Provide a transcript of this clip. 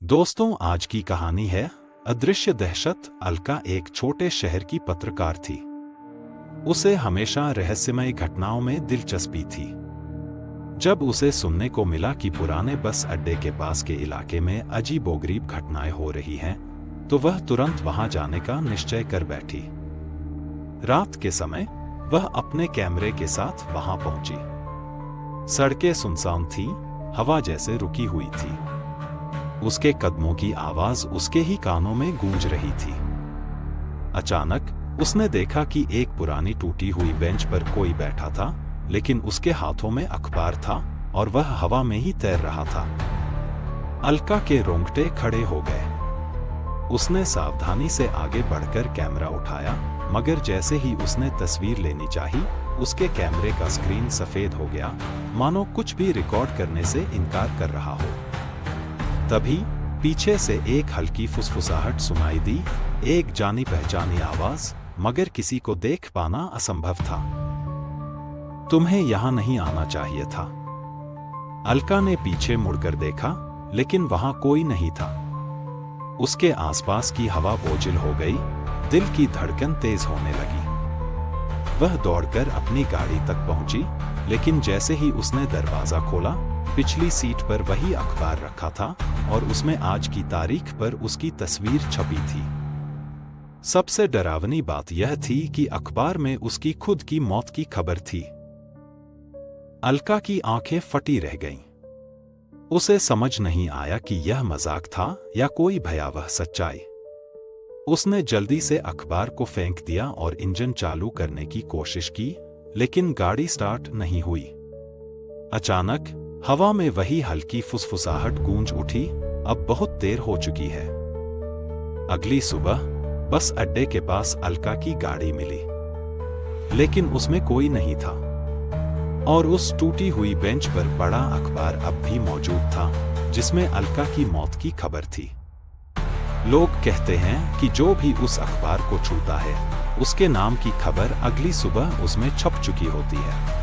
दोस्तों, आज की कहानी है अदृश्य दहशत। अलका एक छोटे शहर की पत्रकार थी। उसे हमेशा रहस्यमय घटनाओं में दिलचस्पी थी। जब उसे सुनने को मिला कि पुराने बस अड्डे के पास के इलाके में अजीबोगरीब घटनाएं हो रही हैं, तो वह तुरंत वहां जाने का निश्चय कर बैठी। रात के समय वह अपने कैमरे के साथ वहां पहुंची। सड़कें सुनसान थीं, हवा जैसे रुकी हुई थी। उसके कदमों की आवाज उसके ही कानों में गूंज रही थी। अचानक उसने देखा कि एक पुरानी टूटी हुई बेंच पर कोई बैठा था, लेकिन उसके हाथों में अखबार था और वह हवा में ही तैर रहा था। अलका के रोंगटे खड़े हो गए। उसने सावधानी से आगे बढ़कर कैमरा उठाया, मगर जैसे ही उसने तस्वीर लेनी चाही, उसके कैमरे का स्क्रीन सफेद हो गया, मानो कुछ भी रिकॉर्ड करने से इनकार कर रहा हो। तभी पीछे से एक हल्की फुसफुसाहट सुनाई दी, एक जानी पहचानी आवाज, मगर किसी को देख पाना असंभव था। तुम्हें यहां नहीं आना चाहिए था। अलका ने पीछे मुड़कर देखा, लेकिन वहां कोई नहीं था। उसके आसपास की हवा बोझिल हो गई, दिल की धड़कन तेज होने लगी। वह दौड़कर अपनी गाड़ी तक पहुंची, लेकिन जैसे ही उसने दरवाजा खोला, पिछली सीट पर वही अखबार रखा था और उसमें आज की तारीख पर उसकी तस्वीर छपी थी। सबसे डरावनी बात यह थी कि अखबार में उसकी खुद की मौत की खबर थी। अलका की आंखें फटी रह गईं। उसे समझ नहीं आया कि यह मजाक था या कोई भयावह सच्चाई। उसने जल्दी से अखबार को फेंक दिया और इंजन चालू करने की कोशिश की, लेकिन गाड़ी स्टार्ट नहीं हुई। अचानक हवा में वही हल्की फुसफुसाहट गूंज उठी, अब बहुत देर हो चुकी है। अगली सुबह बस अड्डे के पास अलका की गाड़ी मिली, लेकिन उसमें कोई नहीं था और उस टूटी हुई बेंच पर पड़ा अखबार अब भी मौजूद था, जिसमें अलका की मौत की खबर थी। लोग कहते हैं कि जो भी उस अखबार को छूता है, उसके नाम की खबर अगली सुबह उसमें छप चुकी होती है।